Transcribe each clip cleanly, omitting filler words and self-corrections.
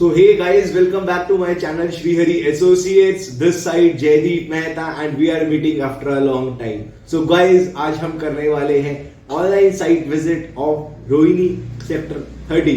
So hey guys, welcome back to my channel Shrihari Associates. This side Jaydeep Mehta and we are meeting after a long time. So guys, आज हम करने वाले हैं online site visit of Rohini sector 30.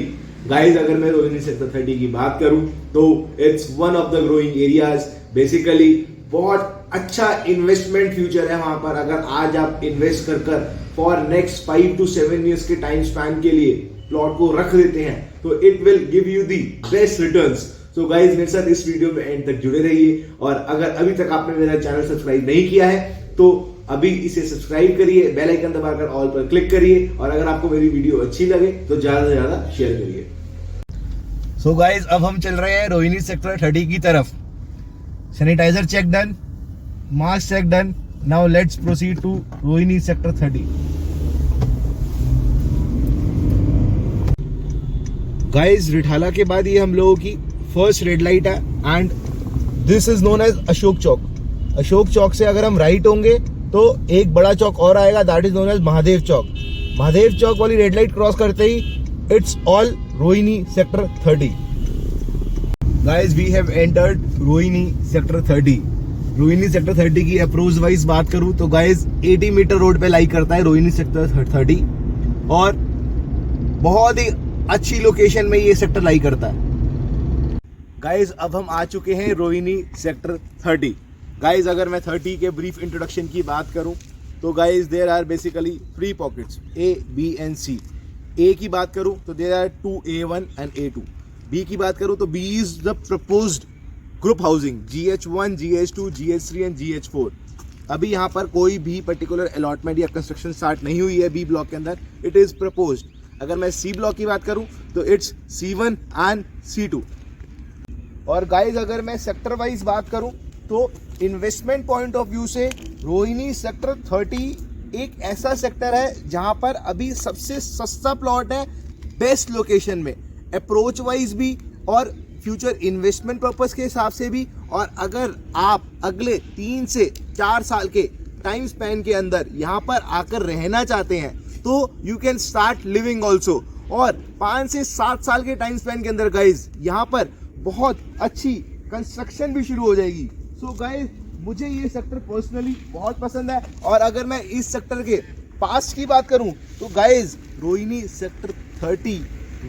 Guys अगर मैं Rohini sector 30 की बात करूं तो it's one of the growing areas. Basically बहुत अच्छा इन्वेस्टमेंट फ्यूचर है वहां पर. अगर आज आप इन्वेस्ट कर फॉर नेक्स्ट 5 to 7 years के टाइम स्पैन के लिए प्लॉट को रख देते हैं तो it will give you the best returns. So guys मेरे साथ इस वीडियो में एंड तक जुड़े रहिए. और अगर अभी तक आपने मेरा चैनल सब्सक्राइब नहीं किया है तो अभी इसे सब्सक्राइब करिए, बेल आइकन दबाकर ऑल पर क्लिक करिए और अगर आपको मेरी वीडियो अच्छी लगे तो ज्यादा से ज्यादा शेयर करिए. सो गाइज अब हम चल रहे हैं रोहिणी सेक्टर 30 की तरफ. Sanitiser check done, mask check done. Now let's proceed to Rohini sector 30. Guys Rithala के बाद ये हम लोगों की फर्स्ट रेड लाइट है and this is known as Ashok Chowk. Ashok Chowk से अगर हम राइट होंगे तो एक बड़ा चौक और आएगा, that is known as Mahadev Chowk. Mahadev Chowk वाली रेड लाइट क्रॉस करते ही it's all Rohini sector 30. Guys we have entered Rohini sector 30. Rohini sector 30 की अप्रोच वाइज बात करूं तो गाइज 80 मीटर रोड पे लाई करता है रोहिणी सेक्टर 30 और बहुत ही अच्छी लोकेशन में ये सेक्टर लाई करता है. गाइज अब हम आ चुके हैं रोहिणी सेक्टर 30. गाइज अगर मैं 30 के ब्रीफ इंट्रोडक्शन की बात करूं तो guys there are basically 3 pockets A, B and C. A की बात करूं तो there are 2A1 and A2. B की बात करूं तो B is the proposed group housing GH1, GH2, GH3 and GH4. अभी यहाँ पर कोई भी पर्टिकुलर अलॉटमेंट या कंस्ट्रक्शन स्टार्ट नहीं हुई है B ब्लॉक के अंदर. It is proposed. अगर मैं C ब्लॉक की बात करूं तो इट्स C1 एंड C2. और गाइज अगर मैं सेक्टर वाइज बात करूं तो इन्वेस्टमेंट पॉइंट ऑफ व्यू से रोहिणी सेक्टर 30 एक ऐसा सेक्टर है जहां पर अभी सबसे सस्ता प्लॉट है, बेस्ट लोकेशन में, अप्रोच वाइज भी और फ्यूचर इन्वेस्टमेंट पर्पस के हिसाब से भी. और अगर आप अगले 3 से 4 साल के टाइम स्पैन के अंदर यहाँ पर आकर रहना चाहते हैं तो you can start living also. और 5 से 7 साल के टाइम स्पैन के अंदर गाइज यहाँ पर बहुत अच्छी कंस्ट्रक्शन भी शुरू हो जाएगी. सो गाइज मुझे ये सेक्टर पर्सनली बहुत पसंद है. और अगर मैं इस सेक्टर के पास्ट की बात करूं तो guys Rohini sector 30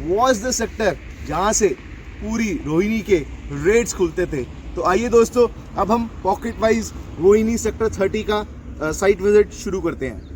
was the sector जहां से पूरी रोहिणी के रेट्स खुलते थे. तो आइए दोस्तों अब हम पॉकेट वाइज रोहिणी सेक्टर 30 का साइट विजिट शुरू करते हैं.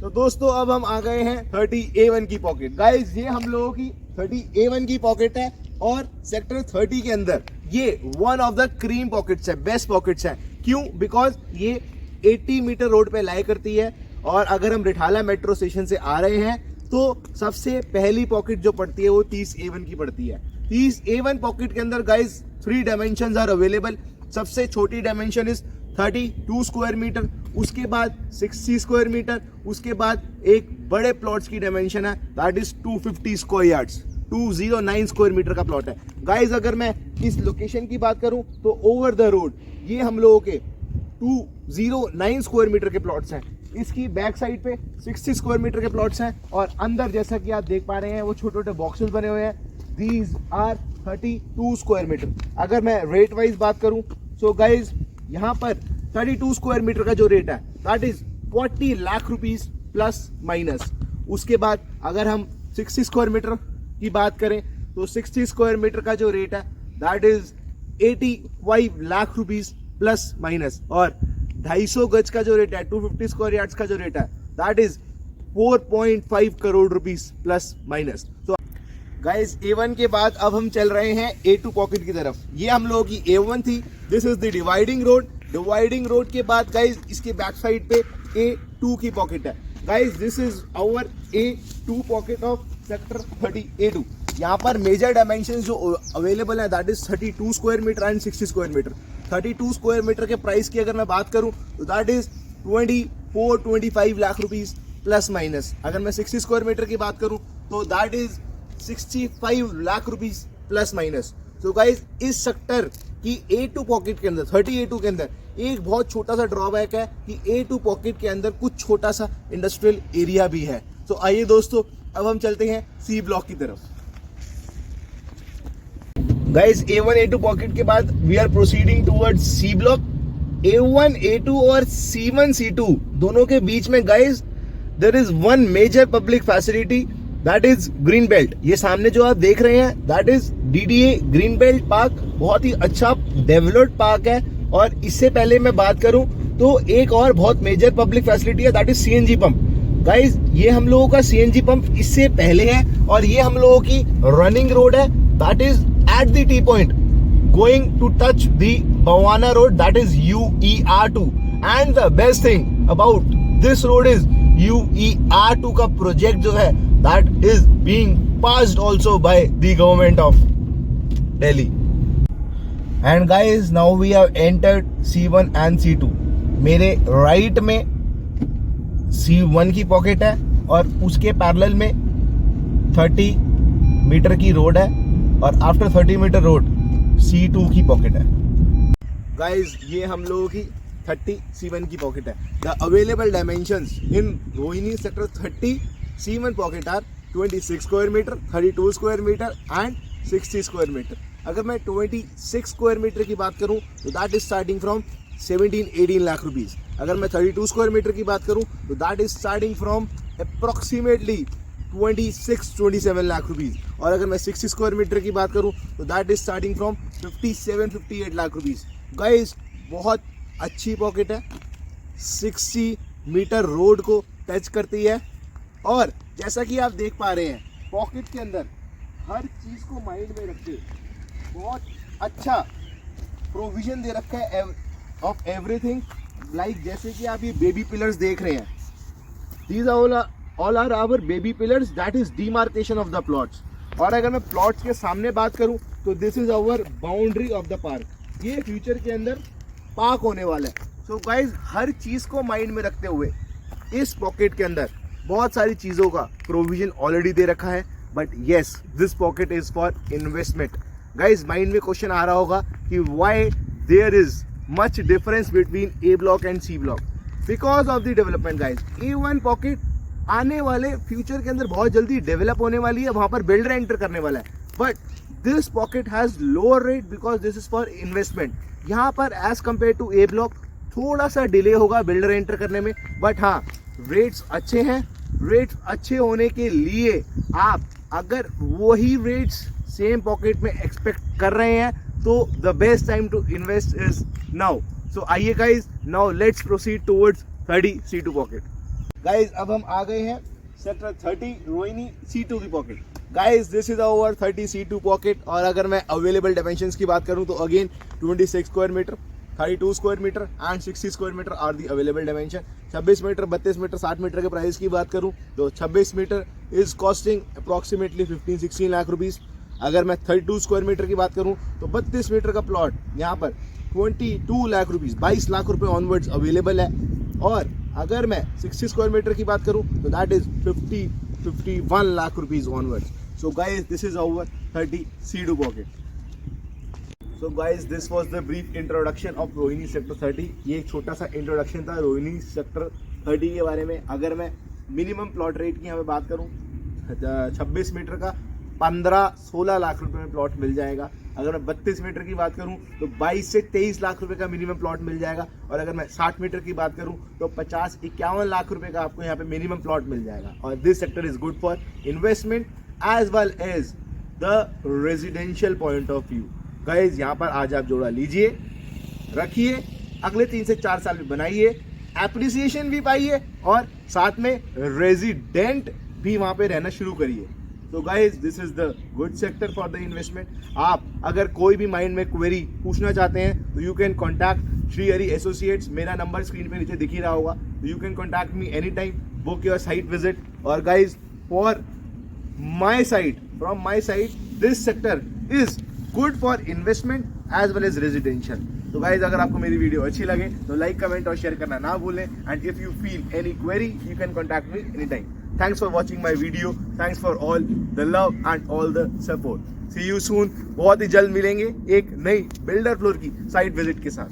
तो दोस्तों अब हम आ गए हैं 30A1 की पॉकेट. गाइज ये हम लोगों की 30A1 की पॉकेट है और सेक्टर 30 के अंदर ये one of the cream pockets है, बेस्ट पॉकेट्स है. क्यों? बिकॉज ये 80 मीटर रोड पे लाई करती है. और अगर हम रिठाला मेट्रो स्टेशन से आ रहे हैं तो सबसे पहली पॉकेट जो पड़ती है वो 30A1 की पड़ती है. 30A1 पॉकेट के अंदर गाइज 3 डायमेंशन आर अवेलेबल. सबसे छोटी डायमेंशन इज 32 स्क्वायर मीटर, उसके बाद 60 स्क्वायर मीटर, उसके बाद एक बड़े प्लॉट्स की डायमेंशन है that is 250 square yards. 209 square metre का प्लॉट है. गाइज अगर मैं इस लोकेशन की बात करूं तो ओवर द रोड ये हम लोगों के 209 स्क्वायर मीटर के प्लॉट्स हैं. इसकी बैक साइड पे 60 स्क्वायर मीटर के प्लॉट्स हैं और अंदर जैसा कि आप देख पा रहे हैं वो छोटे छोटे बॉक्सेस बने हुए हैं. These are 32 square metre. अगर मैं रेट वाइज बात करूं सो गाइज यहाँ पर 32 स्क्वायर मीटर का जो रेट है that is 40 lakh rupees plus minus. उसके बाद अगर हम 60 स्क्वायर मीटर की बात करें तो 60 स्क्वायर मीटर का जो रेट है that is 85 lakh rupees plus minus. और 250 गज का जो रेट है, 250 स्क्वायर यार्ड्स का जो रेट है that is 4.5 crore rupees plus minus. तो गाइज A1 के बाद अब हम चल रहे हैं A2 पॉकेट की तरफ. ये हम लोगों की A1 थी. This is the dividing road. Dividing road के बाद गाइज इसके बैक साइड पे A2 की पॉकेट है. Guys this is our A2 pocket of sector 30A2. यहाँ पर मेजर डायमेंशन जो अवेलेबल है that is 32 square metre and 60 square metre. 32 square metre के प्राइस की अगर मैं बात करूँ तो that is 24-25 lakh rupees plus minus. अगर मैं 60 स्क्वायर मीटर की बात करूँ तो that is 65 lakh rupees plus minus. तो गाइज इस सेक्टर कि A2 पॉकेट के अंदर 30A2 के अंदर एक बहुत छोटा सा ड्रॉबैक है कि A2 पॉकेट के अंदर कुछ छोटा सा इंडस्ट्रियल एरिया भी है. तो आइए दोस्तों अब हम चलते हैं C ब्लॉक की तरफ. गाइस A1 A2 पॉकेट के बाद we are proceeding towards C block. A1 A2 और C1 C2 दोनों के बीच में guys there is one major public facility, that is green belt. ये सामने जो आप देख रहे हैं that is DDA green belt park. बहुत ही अच्छा डेवलप्ड पार्क है। और इससे पहले मैं बात करूं तो एक और बहुत मेजर पब्लिक फैसिलिटी है, that is CNG pump. Guys ये हम लोगों का CNG पंप इससे पहले है और ये हम लोगों की रनिंग रोड है, that is at the T point going to touch the Bhawana road, that is UER2. And the best thing about this road is UER2 का project जो है that is being passed also by the government of Delhi. And guys, now we have entered C1 and C2. मेरे right में C1 की pocket है और उसके parallel में 30 मीटर की रोड है और आफ्टर 30 मीटर रोड C2 की पॉकेट है। गाइज ये हम लोगों की 30 C1 की पॉकेट है। The available dimensions in Rohini sector 30 C1 pocket are 26 square metre, 32 square metre and 60 square metre. अगर मैं 26 स्क्वायर मीटर की बात करूं तो that is starting from 17-18 lakh rupees. अगर मैं 32 स्क्वायर मीटर की बात करूं तो that is starting from approximately 26-27 lakh rupees. और अगर मैं 60 स्क्वायर मीटर की बात करूं तो that is starting from 57-58 lakh rupees. Guys बहुत अच्छी पॉकेट है, 60 मीटर रोड को टच करती है। और जैसा कि आप देख पा रहे हैं पॉकेट के अंदर हर चीज को माइंड में रखते बहुत अच्छा प्रोविजन दे रखा है ऑफ एवरीथिंग। लाइक जैसे कि आप ये बेबी पिलर्स देख रहे हैं, these all are our baby pillars, that is demarcation of the plots. और अगर मैं प्लॉट्स के सामने बात करूं तो this is our boundary of the park. ये फ्यूचर के अंदर पार्क होने वाला है। सो गाइज हर चीज को माइंड में रखते हुए इस पॉकेट के अंदर बहुत सारी चीजों का प्रोविजन ऑलरेडी दे रखा है। But yes, this pocket is for investment. Guys mind में क्वेश्चन आ रहा होगा कि why there is much difference between A block and C block. Because of the development guys. A1 pocket आने वाले फ्यूचर के अंदर बहुत जल्दी डेवलप होने वाली है, वहां पर बिल्डर एंटर करने वाला है। But this pocket has lower rate because this is for investment. यहाँ पर as compare to A block थोड़ा सा डिले होगा बिल्डर एंटर करने में, बट हाँ रेट्स अच्छे हैं। रेट्स अच्छे होने के लिए आप अगर वही रेट्स सेम पॉकेट में एक्सपेक्ट कर रहे हैं तो the best time to invest is now. So आइए guys, now let's proceed towards 30 C2 pocket. Guys अब हम आ गए हैं सेक्टर 30 रोहिणी C2 की pocket. Guys this is our 30 C2 pocket. और अगर मैं अवेलेबल डायमेंशंस की बात करूं तो again 26 square metre, 32 square metre and 60 square metre are the available dimension. 26 metre, 32 metre, 60 metre के प्राइस की बात करूं तो 26 metre is costing approximately 15-16 lakh rupees. अगर मैं 32 स्क्वायर मीटर की बात करूं तो 32 मीटर का प्लॉट यहाँ पर 22 लाख रुपीज, 22 लाख रुपए ऑनवर्ड्स अवेलेबल है। और अगर मैं 60 स्क्वायर मीटर की बात करूं तो that is 51 lakh rupees onwards. So guys this is our 30 C2 pocket. So guys this was the brief introduction of Rohini sector 30। ये एक छोटा सा इंट्रोडक्शन था रोहिणी सेक्टर 30 के बारे में। अगर मैं मिनिमम प्लॉट रेट की यहाँ पे बात करूँ 26 मीटर का 15-16 लाख रुपए में प्लॉट मिल जाएगा। अगर मैं 32 मीटर की बात करूं तो 22 से 23 लाख रुपए का मिनिमम प्लॉट मिल जाएगा। और अगर मैं 60 मीटर की बात करूं तो 50-51 लाख रुपए का आपको यहाँ पे मिनिमम प्लॉट मिल जाएगा। और this sector is good for investment as well as the residential point of view. Guys यहाँ पर आज आप जोड़ा लीजिए, रखिए, अगले 3 से 4 साल में बनाइए, एप्रिसिएशन भी पाइए और साथ में रेजिडेंट भी वहां पे रहना शुरू करिए। तो guys this is the good sector for the investment. आप अगर कोई भी माइंड में क्वेरी पूछना चाहते हैं तो you can contact Shri Hari associates. मेरा नंबर स्क्रीन पे नीचे दिख ही रहा होगा। तो you can contact me any time, book your site visit. और guys for my side, from my side, this sector is good for investment as well as residential. तो गाइज अगर आपको मेरी वीडियो अच्छी लगे तो लाइक, कमेंट और share करना ना भूलें। And if you feel any query you can contact me any time. Thanks for watching my video. Thanks for all the love and all the support. See you soon. बहुत ही जल्द मिलेंगे एक नई builder floor की site visit के साथ।